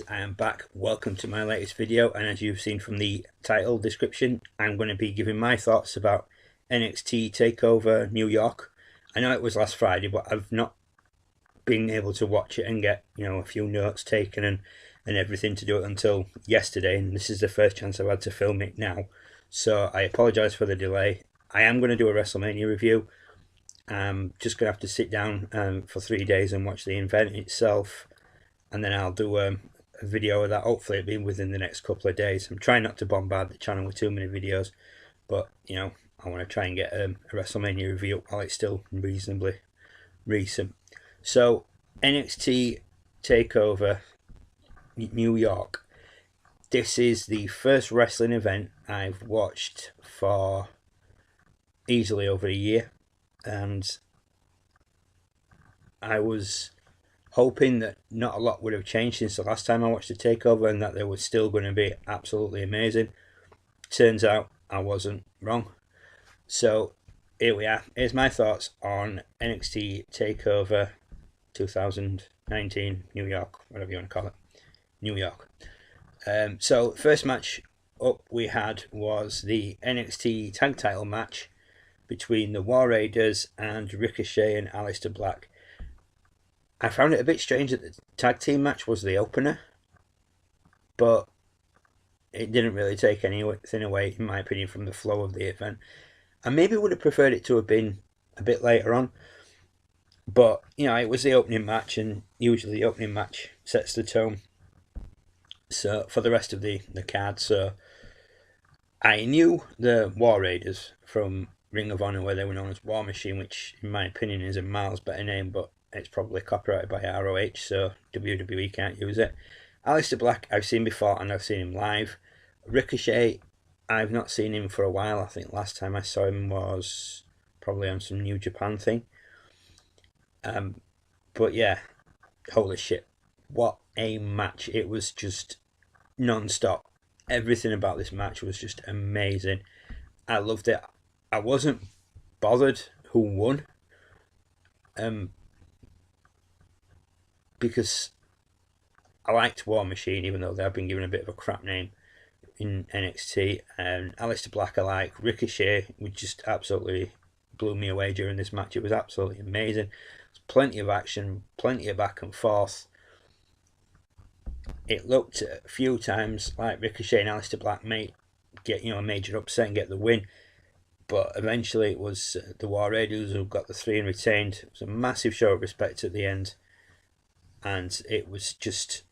guys, I am back. Welcome to my latest video, and as you've seen from the title description, I'm going to be giving my thoughts about NXT Takeover New York. I know it was last Friday, but I've not been able to watch it and get, a few notes taken and everything to do it until yesterday, and this is the first chance I've had to film it now. So I apologise for the delay. I am going to do a WrestleMania review. I'm just going to have to sit down for 3 days and watch the event itself, and then I'll do a video of that. Hopefully it'll be within the next couple of days. I'm trying not to bombard the channel with too many videos, but I want to try and get a WrestleMania review while it's still reasonably recent. So NXT Takeover New York. This is the first wrestling event I've watched for easily over a year, and I was hoping that not a lot would have changed since the last time I watched the Takeover, and that they were still going to be absolutely amazing. Turns out I wasn't wrong. So here we are. Here's my thoughts on NXT Takeover 2019 New York, whatever you want to call it. New York. So first match up we had was the NXT tag title match between the War Raiders and Ricochet and Aleister Black. I found it a bit strange that the tag team match was the opener, but it didn't really take anything away, in my opinion, from the flow of the event. I maybe would have preferred it to have been a bit later on, but it was the opening match, and usually the opening match sets the tone so for the rest of the card. So I knew the War Raiders from Ring of Honor, where they were known as War Machine, which in my opinion is a miles better name, but it's probably copyrighted by ROH, so WWE can't use it. Aleister Black I've seen before, and I've seen him live. Ricochet, I've not seen him for a while. I think last time I saw him was probably on some New Japan thing. But yeah, holy shit, what a match. It was just non-stop. Everything about this match was just amazing. I loved it. I wasn't bothered who won, because I liked War Machine, even though they've been given a bit of a crap name in NXT. And Aleister Black I like. Ricochet, which just absolutely blew me away during this match. It was absolutely amazing. There's plenty of action, plenty of back and forth. It looked a few times like Ricochet and Aleister Black might get a major upset and get the win, but eventually it was the War Raiders who got the 3 and retained. It was a massive show of respect at the end, and it was just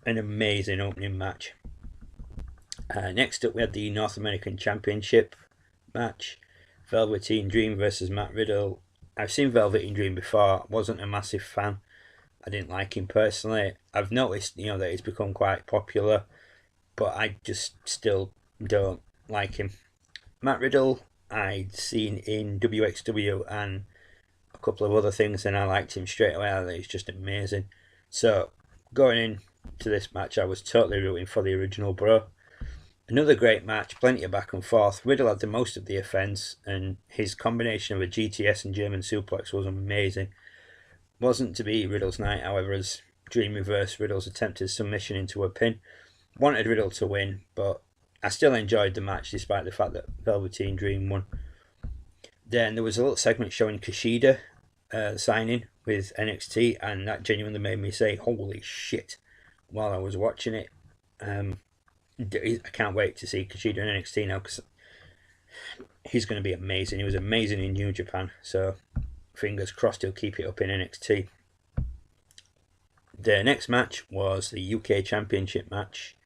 an amazing opening match. Next up we had the North American Championship match, Velveteen Dream versus Matt Riddle. I've seen Velveteen Dream before, wasn't a massive fan. I didn't like him personally. I've noticed that he's become quite popular, but I just still don't like him. Matt Riddle I'd seen in WXW and a couple of other things, and I liked him straight away. I think he's just amazing. So going into this match, I was totally rooting for the original bro. Another great match, plenty of back and forth. Riddle had the most of the offense, and his combination of a GTS and German suplex was amazing. Wasn't to be Riddle's night, however, as Dream reversed Riddle's attempted submission into a pin. Wanted Riddle to win, but I still enjoyed the match despite the fact that Velveteen Dream won. Then there was a little segment showing Kushida signing with NXT, and that genuinely made me say, holy shit, while I was watching it. I can't wait to see Kushida in NXT now, because he's going to be amazing. He was amazing in New Japan, so fingers crossed he'll keep it up in NXT. The next match was the UK Championship match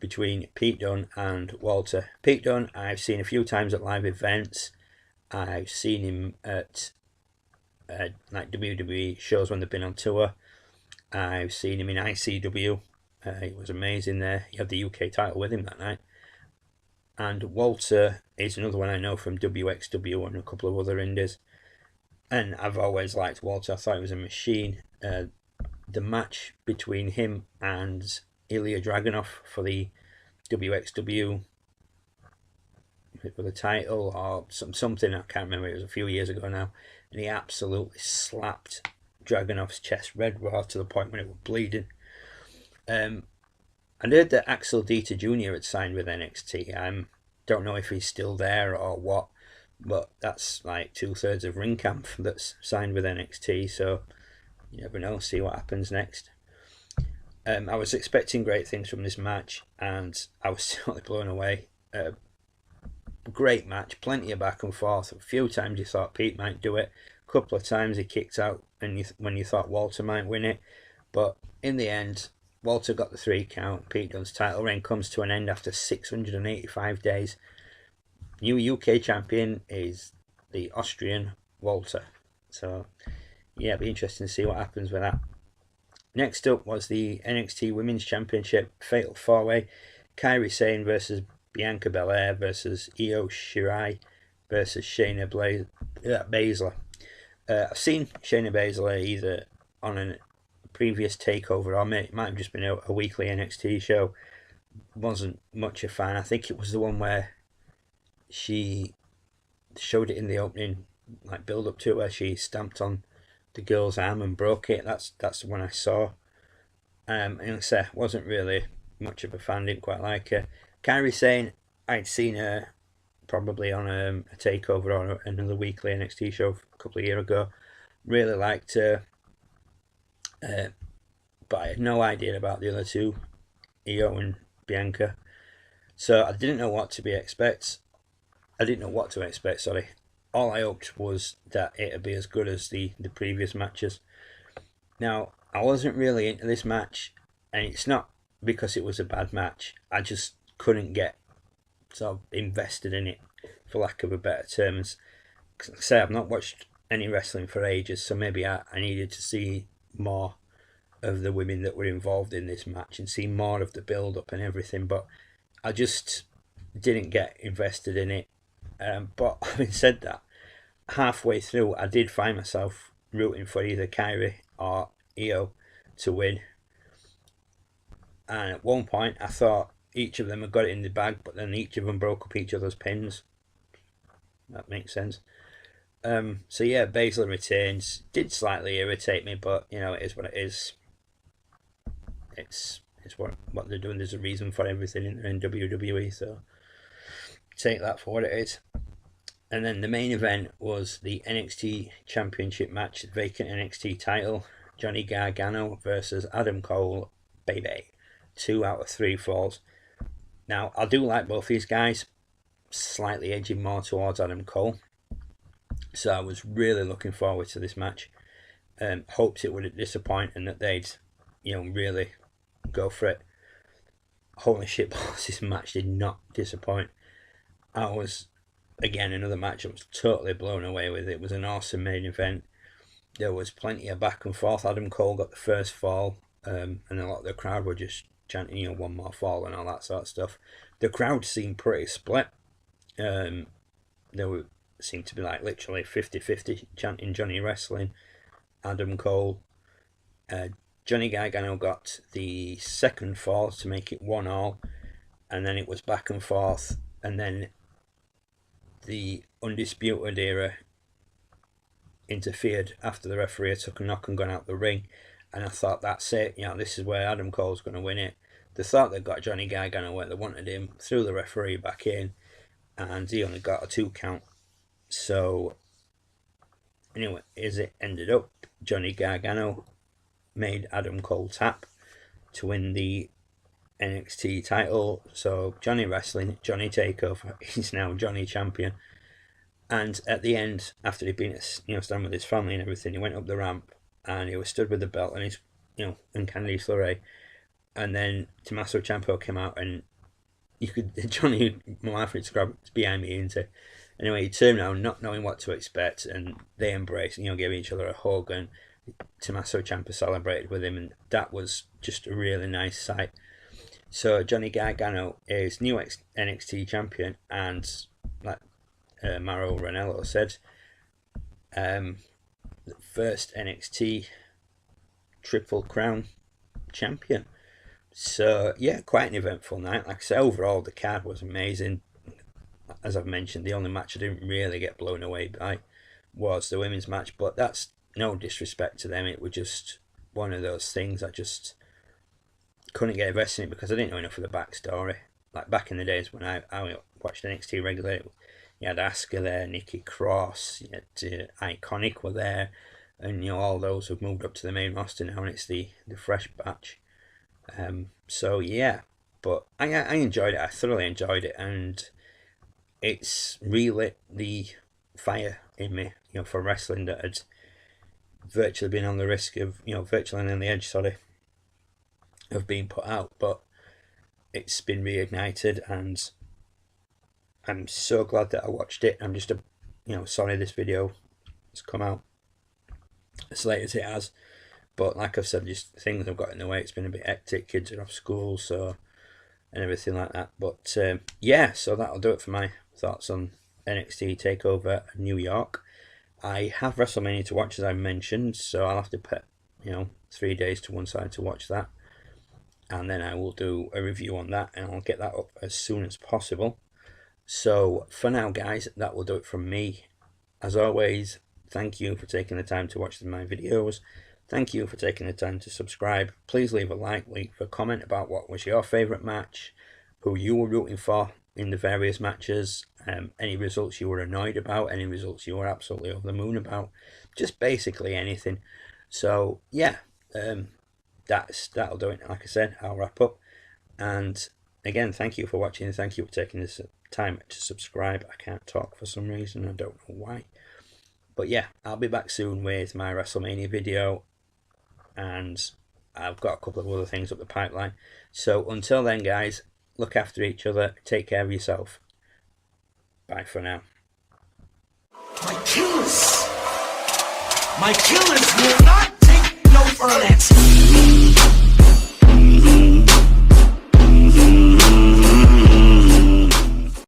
between Pete Dunne and Walter. Pete Dunne I've seen a few times at live events. I've seen him at like WWE shows when they've been on tour. I've seen him in ICW. He was amazing there. He had the UK title with him that night. And Walter is another one I know from WXW and a couple of other indies. And I've always liked Walter. I thought he was a machine. The match between him and Ilya Dragunov for the WXW, for the title or something, I can't remember, it was a few years ago now, and he absolutely slapped Dragunov's chest red raw to the point when it was bleeding. I heard that Axel Dieter Jr. had signed with NXT. Don't know if he's still there or what, but that's like 2/3 of Ring Camp that's signed with NXT. So you never know. See what happens next. I was expecting great things from this match, and I was totally blown away. Great match, plenty of back and forth. A few times you thought Pete might do it. A couple of times he kicked out, and when you thought Walter might win it, but in the end, Walter got the 3 count. Pete Dunne's title reign comes to an end after 685 days. New UK champion is the Austrian Walter. So yeah, it'll be interesting to see what happens with that. Next up was the NXT Women's Championship Fatal 4-Way. Kairi Sane versus Bianca Belair versus Io Shirai versus Shayna Baszler. I've seen Shayna Baszler either on a previous takeover or it might have just been a weekly NXT show. Wasn't much a fan. I think it was the one where she showed it in the opening, like build up to it, where she stamped on the girl's arm and broke it. That's the one I saw. And I say, wasn't really much of a fan. Didn't quite like her. Kairi Sane, I'd seen her probably on a takeover or another weekly NXT show a couple of years ago. Really liked her, but I had no idea about the other two, Io and Bianca. So I didn't know what to expect. Sorry. All I hoped was that it'd be as good as the previous matches. Now, I wasn't really into this match, and it's not because it was a bad match. I just couldn't get sort of invested in it, for lack of a better terms. Like I say, I've not watched any wrestling for ages, so maybe I needed to see more of the women that were involved in this match and see more of the build-up and everything, but I just didn't get invested in it. But having said that, halfway through I did find myself rooting for either Kairi or Io to win, and at one point I thought each of them had got it in the bag, but then each of them broke up each other's pins. That makes sense. So yeah, Baszler retains. Did slightly irritate me, but you know, it is what it is. It's what they're doing. There's a reason for everything in WWE, so take that for what it is. And then the main event was the NXT Championship match, vacant NXT title. Johnny Gargano versus Adam Cole, baby. 2 out of 3 falls. Now, I do like both these guys, slightly edging more towards Adam Cole. So I was really looking forward to this match. Hoped it wouldn't disappoint and that they'd, really go for it. Holy shit, boss, this match did not disappoint. I was, again, another match I was totally blown away with. It was an awesome main event. There was plenty of back and forth. Adam Cole got the first fall, and a lot of the crowd were just chanting, one more fall and all that sort of stuff. The crowd seemed pretty split. There seemed to be like literally 50-50 chanting Johnny Wrestling, Adam Cole. Johnny Gargano got the second fall to make it 1-1, and then it was back and forth, and then the Undisputed Era interfered after the referee took a knock and gone out the ring, and I thought, that's it, this is where Adam Cole's going to win it. They thought they got Johnny Gargano where they wanted him, threw the referee back in, and he only got a 2 count. So anyway, as it ended up, Johnny Gargano made Adam Cole tap to win the NXT title. So Johnny Wrestling, Johnny Takeover, he's now Johnny Champion. And at the end, after he'd been stand with his family and everything, he went up the ramp and he was stood with the belt and his and Candice LeRae, and then Tommaso Ciampa came out, and Johnny, my wife would describe it behind me into. Anyway, he turned around not knowing what to expect, and they embraced, gave each other a hug, and Tommaso Ciampa celebrated with him, and that was just a really nice sight. So Johnny Gargano is new NXT champion, and like Mauro Ranallo said, the first NXT Triple Crown champion. So yeah, quite an eventful night. Like I said, overall the card was amazing. As I've mentioned, the only match I didn't really get blown away by was the women's match, but that's no disrespect to them. It was just one of those things couldn't get invested in it because I didn't know enough of the backstory. Like back in the days when I watched NXT regularly, you had Asuka there, Nikki Cross, you had Iconic were there, and all those have moved up to the main roster now, and it's the fresh batch. So yeah, but I enjoyed it. I thoroughly enjoyed it, and it's relit the fire in me, for wrestling that had virtually been on the risk of, virtually on the edge, of being put out, but it's been reignited, and I'm so glad that I watched it. I'm just sorry this video has come out as late as it has, but like I've said, just things have got in the way. It's been a bit hectic, kids are off school, and everything like that. But yeah, so that'll do it for my thoughts on NXT Takeover New York. I have WrestleMania to watch, as I mentioned, so I'll have to put 3 days to one side to watch that, and then I will do a review on that, and I'll get that up as soon as possible. So for now, guys, that will do it from me. As always, thank you for taking the time to watch my videos. Thank you for taking the time to subscribe. Please leave a like, leave a comment about what was your favourite match, who you were rooting for in the various matches, any results you were annoyed about, any results you were absolutely over the moon about, just basically anything. So yeah, that'll do it. Like I said, I'll wrap up, and again, thank you for watching, and thank you for taking this time to subscribe. I can't talk for some reason, I don't know why, but yeah, I'll be back soon with my WrestleMania video, and I've got a couple of other things up the pipeline. So until then, guys, look after each other, take care of yourself. Bye for now. My killers will not